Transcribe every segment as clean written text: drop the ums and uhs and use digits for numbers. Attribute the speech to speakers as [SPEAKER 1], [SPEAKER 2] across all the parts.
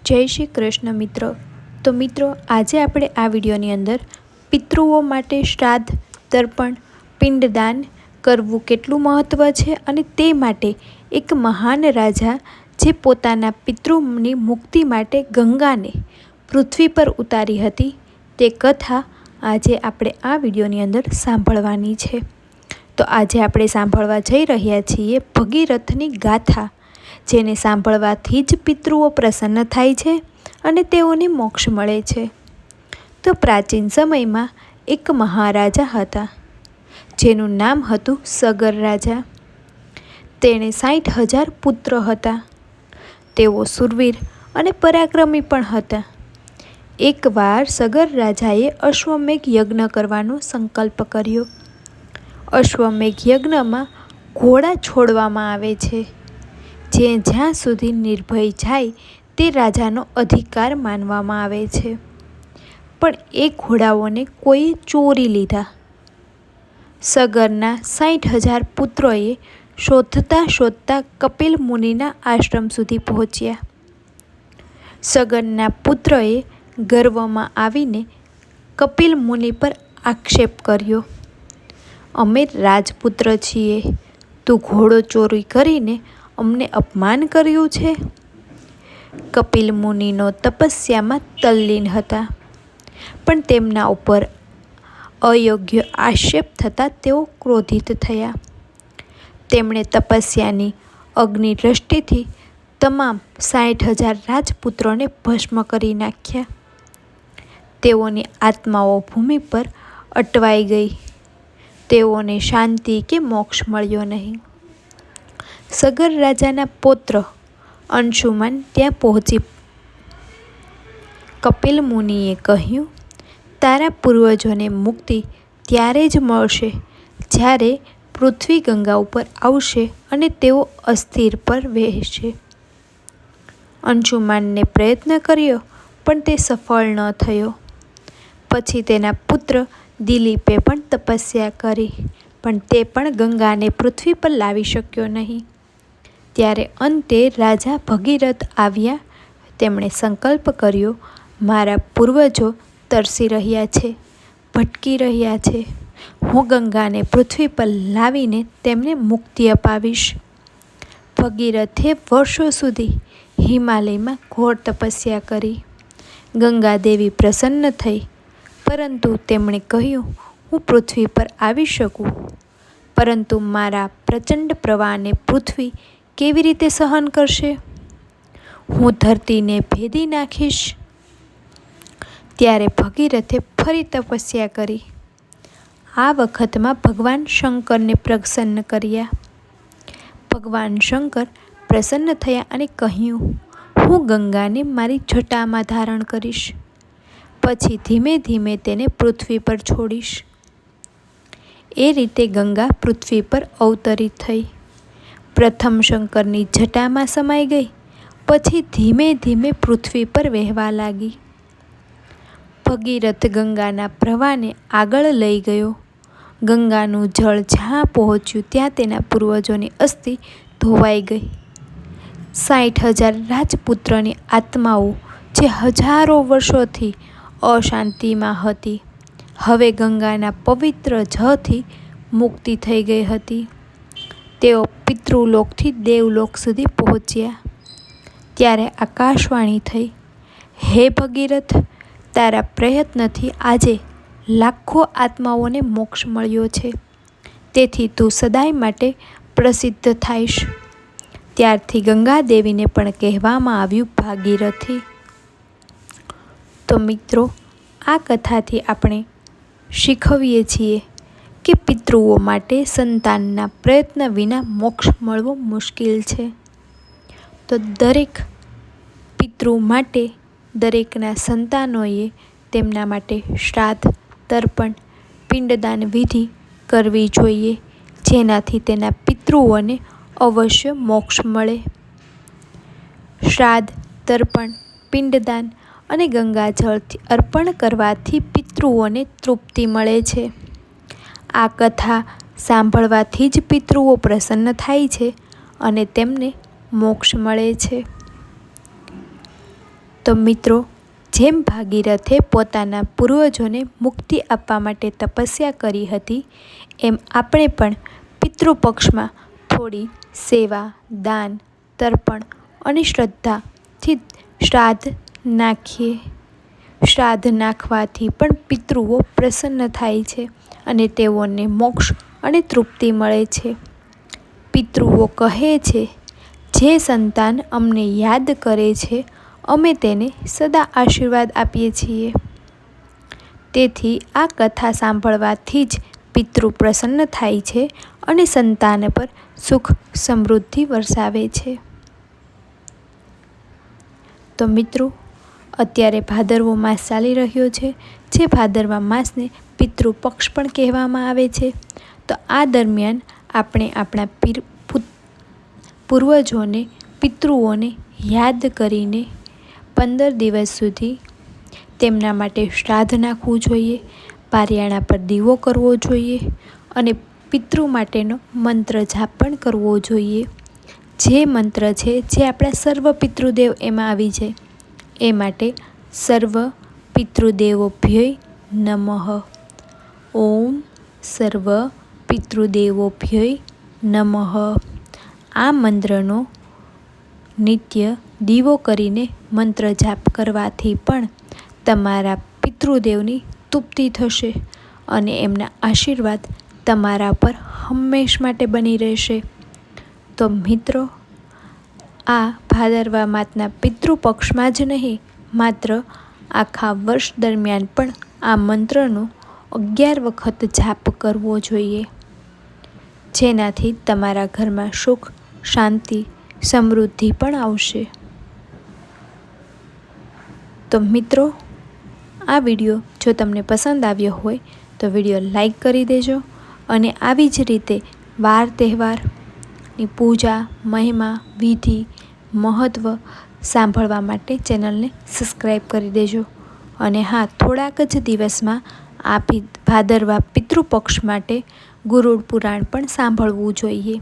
[SPEAKER 1] જય શ્રી કૃષ્ણ મિત્રો। તો મિત્રો આજે આપણે આ વિડીયોની અંદર પિતૃઓ માટે શ્રાદ્ધ, તર્પણ, પિંડદાન કરવું કેટલું મહત્ત્વ છે અને તે માટે એક મહાન રાજા જે પોતાના પિતૃની મુક્તિ માટે ગંગાને પૃથ્વી પર ઉતારી હતી તે કથા આજે આપણે આ વિડીયોની અંદર સાંભળવાની છે। તો આજે આપણે સાંભળવા જઈ રહ્યા છીએ ભગીરથની ગાથા, જેને સાંભળવાથી જ પિતૃઓ પ્રસન્ન થાય છે અને તેઓને મોક્ષ મળે છે। તો પ્રાચીન સમયમાં એક મહારાજા હતા જેનું નામ હતું સગર રાજા। તેણે 60,000 પુત્ર હતા। તેઓ શૂરવીર અને પરાક્રમી પણ હતા। એકવાર સગર રાજાએ અશ્વમેઘ યજ્ઞ કરવાનો સંકલ્પ કર્યો। અશ્વમેઘ યજ્ઞમાં ઘોડા છોડવામાં આવે છે, જે જ્યાં સુધી નિર્ભય જાય તે રાજાનો અધિકાર માનવામાં આવે છે। પણ એ ઘોડાઓને કોઈએ ચોરી લીધા। સગરના 60,000 પુત્રોએ શોધતા શોધતા કપિલ મુનિના આશ્રમ સુધી પહોંચ્યા। સગરના પુત્રએ ગર્વમાં આવીને કપિલ મુનિ પર આક્ષેપ કર્યો, અમે રાજપુત્ર છીએ, તું ઘોડો ચોરી કરીને અમને અપમાન કર્યું છે। કપિલ મુનિનો તપસ્યામાં તલ્લીન હતા, પણ તેમના ઉપર અયોગ્ય આક્ષેપ થતાં તેઓ ક્રોધિત થયા। તેમણે તપસ્યાની અગ્નિ દ્રષ્ટિથી તમામ 60,000 રાજપુત્રોને ભસ્મ કરી નાખ્યા। તેઓની આત્માઓ ભૂમિ પર અટવાઈ ગઈ। તેઓને શાંતિ કે મોક્ષ મળ્યો નહીં। સગર રાજાના પૌત્ર અંશુમાન ત્યાં પહોંચી કપિલ મુનિએ કહ્યું, તારા પૂર્વજોને મુક્તિ ત્યારે જ મળશે જ્યારે પૃથ્વી ગંગા ઉપર આવશે અને તેઓ અસ્થિર પર વહેશે। અંશુમાનને પ્રયત્ન કર્યો પણ તે સફળ ન થયો। પછી તેના પુત્ર દિલીપે પણ તપસ્યા કરી, પણ તે પણ ગંગાને પૃથ્વી પર લાવી શક્યો નહીં। ત્યારે અંતે રાજા ભગીરથ આવ્યા। તેમણે સંકલ્પ કર્યો, મારા પૂર્વજો તરસી રહ્યા છે, ભટકી રહ્યા છે, હું ગંગાને પૃથ્વી પર લાવીને તેમને મુક્તિ અપાવીશ। ભગીરથે વર્ષો સુધી હિમાલયમાં ઘોર તપસ્યા કરી। ગંગા દેવી પ્રસન્ન થઈ, પરંતુ તેમણે કહ્યું, હું પૃથ્વી પર આવી શકું, પરંતુ મારા પ્રચંડ પ્રવાહને પૃથ્વી કેવી રીતે સહન કરશે? હું ધરતીને ભેદી નાખીશ। ત્યારે ભગીરથે ફરી તપસ્યા કરી। આ વખતમાં ભગવાન શંકરને પ્રસન્ન કર્યા। ભગવાન શંકર પ્રસન્ન થયા અને કહ્યું, હું ગંગાને મારી જટામાં ધારણ કરીશ, પછી ધીમે ધીમે તેને પૃથ્વી પર છોડીશ। એ રીતે ગંગા પૃથ્વી પર અવતરિત થઈ। પ્રથમ શંકરની જટામાં સમાઈ ગઈ, પછી ધીમે ધીમે પૃથ્વી પર વહેવા લાગી। ભગીરથ ગંગાના પ્રવાહને આગળ લઈ ગયો। ગંગાનું જળ જ્યાં પહોંચ્યું ત્યાં તેના પૂર્વજોની અસ્થિ ધોવાઈ ગઈ। 60,000 રાજપુત્રની આત્માઓ જે હજારો વર્ષોથી અશાંતિમાં હતી, હવે ગંગાના પવિત્ર જળથી મુક્તિ થઈ ગઈ હતી। તેઓ પિતૃલોકથી દેવલોક સુધી પહોંચ્યા। ત્યારે આકાશવાણી થઈ, હે ભગીરથ, તારા પ્રયત્નથી આજે લાખો આત્માઓને મોક્ષ મળ્યો છે, તેથી તું સદાય માટે પ્રસિદ્ધ થાઈશ। ત્યારથી ગંગા દેવીને પણ કહેવામાં આવ્યું ભાગીરથી। તો મિત્રો, આ કથાથી આપણે શીખવીએ છીએ કે પિતૃઓ માટે સંતાનના પ્રયત્ન વિના મોક્ષ મળવો મુશ્કેલ છે। તો દરેક પિતૃ માટે દરેકના સંતાનોએ તેમના માટે શ્રાદ્ધ, તર્પણ, પિંડદાન વિધિ કરવી જોઈએ, જેનાથી તેના પિતૃઓને અવશ્ય મોક્ષ મળે। શ્રાદ્ધ, તર્પણ, પિંડદાન અને ગંગાજળથી અર્પણ કરવાથી પિતૃઓને તૃપ્તિ મળે છે। આ કથા સાંભળવાથી જ પિતૃઓ પ્રસન્ન થાય છે અને તેમને મોક્ષ મળે છે। તો મિત્રો, જેમ ભાગીરથે પોતાના પૂર્વજોને મુક્તિ આપવા માટે તપસ્યા કરી હતી, એમ આપણે પણ પિતૃપક્ષમાં થોડી સેવા, દાન, તર્પણ અને શ્રદ્ધાથી શ્રાદ્ધ નાખીએ. શ્રાદ્ધ નાખવાથી પણ પિતૃઓ પ્રસન્ન થાય છે અને તેઓને મોક્ષ અને તૃપ્તિ મળે છે. પિતૃઓ કહે છે, જે સંતાન અમને યાદ કરે છે, અમે તેને સદા આશીર્વાદ આપીએ છીએ. તેથી આ કથા સાંભળવાથી જ પિતૃ પ્રસન્ન થાય છે અને સંતાન પર સુખ સમૃદ્ધિ વરસાવે છે. તો મિત્રો, અત્યારે ભાદરવો માસ ચાલી રહ્યો છે, જે ભાદરવા માસને પિતૃપક્ષ પણ કહેવામાં આવે છે. તો આ દરમિયાન આપણે આપણા પૂર્વજોને, પિતૃઓને યાદ કરીને 15 દિવસ સુધી તેમના માટે શ્રાદ્ધ નાખવું જોઈએ, પારિયાણા પર દીવો કરવો જોઈએ અને પિતૃ માટેનો મંત્ર જાપ પણ કરવો જોઈએ. જે મંત્ર છે, જે આપણા સર્વ પિતૃદેવ એમાં આવી જાય, એ માટે સર્વ પિતૃદેવોભ્યય નમઃ. ઓમ સર્વ પિતૃદેવોભ્યય નમઃ. આ મંત્રનો નિત્ય દીવો કરીને મંત્ર જાપ કરવાથી પણ તમારા પિતૃદેવની તૃપ્તિ થશે અને એમના આશીર્વાદ તમારા પર હંમેશ માટે બની રહેશે. તો મિત્રો, આ ભાદરવા માસના પિતૃપક્ષમાં જ નહીં, માત્ર આખા વર્ષ દરમિયાન પણ આ મંત્રનો 11 વખત જાપ કરવો જોઈએ, જેનાથી તમારા ઘરમાં સુખ, શાંતિ, સમૃદ્ધિ પણ આવશે. તો મિત્રો, આ વિડીયો જો તમને પસંદ આવ્યો હોય તો વિડીયો લાઈક કરી દેજો અને આવી જ રીતે વાર તહેવારની પૂજા, મહિમા, વિધિ, મહત્ત્વ સાંભળવા માટે ચેનલને સબસ્ક્રાઈબ કરી દેજો. અને હા, થોડાક જ દિવસમાં આ ભાદરવા પિતૃપક્ષ માટે ગુરુડ પુરાણ પણ સાંભળવું જોઈએ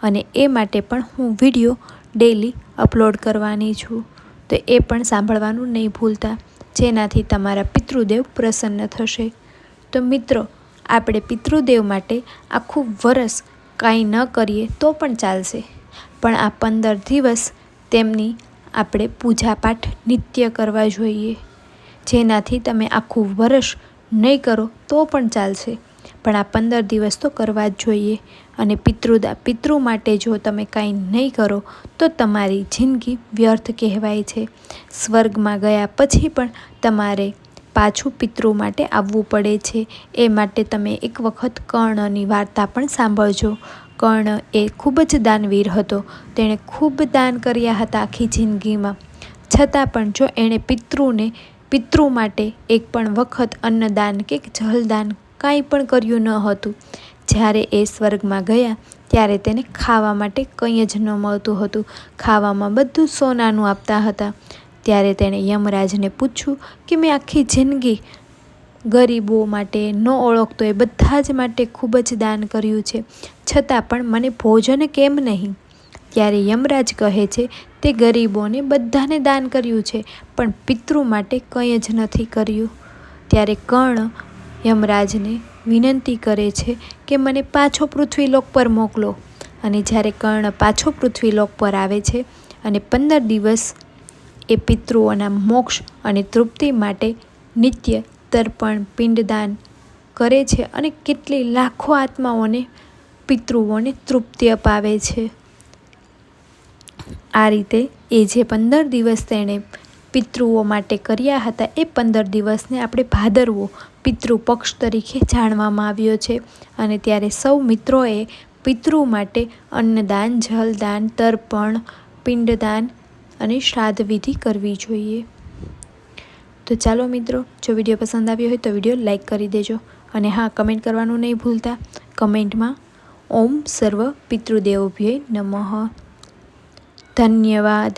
[SPEAKER 1] અને એ માટે પણ હું વિડીયો ડેઈલી અપલોડ કરવાની છું. તો એ પણ સાંભળવાનું નહીં ભૂલતા, જેનાથી તમારા પિતૃદેવ પ્રસન્ન થશે. તો મિત્રો, આપણે પિતૃદેવ માટે આખું વરસ કાંઈ ન કરીએ તો પણ ચાલશે, પણ આ 15 દિવસ તેમની આપણે પૂજાપાઠ નિત્ય કરવા જોઈએ. જેનાથી તમે આખું વરસ નહીં કરો તો પણ ચાલશે, પણ આ 15 દિવસ તો કરવા જ જોઈએ. અને પિતૃ માટે જો તમે કાંઈ નહીં કરો તો તમારી જિંદગી વ્યર્થ કહેવાય છે. સ્વર્ગમાં ગયા પછી પણ તમારે પાછું પિતૃ માટે આવવું પડે છે. એ માટે તમે એક વખત કર્ણની વાર્તા પણ સાંભળજો. કર્ણ એ ખૂબ જ દાનવીર હતો. તેણે ખૂબ દાન કર્યા હતા આખી જિંદગીમાં, છતાં પણ જો એણે પિતૃ માટે એક પણ વખત અન્નદાન કે જલદાન કાંઈ પણ કર્યું ન હતું. જ્યારે એ સ્વર્ગમાં ગયા ત્યારે તેને ખાવા માટે કંઈ જ ન મળતું હતું. ખાવામાં બધું સોનાનું આપતા હતા. ત્યારે તેણે યમરાજને પૂછ્યું કે મેં આખી જિંદગી ગરીબો માટે, ન ઓળખતો એ બધા જ માટે ખૂબ જ દાન કર્યું છે, છતાં પણ મને ભોજન કેમ નહીં? ત્યારે યમરાજ કહે છે, તે ગરીબોને બધાને દાન કર્યું છે, પણ પિતૃ માટે કંઈ જ નથી કર્યું. ત્યારે કર્ણ યમરાજને વિનંતી કરે છે કે મને પાછો પૃથ્વીલોક પર મોકલો. અને જ્યારે કર્ણ પાછો પૃથ્વીલોક પર આવે છે અને 15 દિવસ એ પિતૃઓના મોક્ષ અને તૃપ્તિ માટે નિત્ય તર્પણ, પિંડદાન કરે છે અને કેટલી લાખો આત્માઓને, પિતૃઓને તૃપ્તિ અપાવે છે. આ રીતે એ જે 15 દિવસ તેણે પિતૃઓ માટે કર્યા હતા, એ 15 દિવસને આપણે ભાદરવો પિતૃપક્ષ તરીકે જાણવામાં આવ્યો છે. અને ત્યારે સૌ મિત્રોએ પિતૃ માટે અન્નદાન, જલદાન, તર્પણ, પિંડદાન અને શ્રાદ્ધ વિધિ કરવી જોઈએ. તો ચાલો મિત્રો, જો વિડીયો પસંદ આવ્યો હોય તો વિડીયો લાઈક કરી દેજો અને હા, કમેન્ટ કરવાનું નહીં ભૂલતા. કમેન્ટમાં ઓમ સર્વ પિતૃદેવોભ્યય નમઃ. ધન્યવાદ.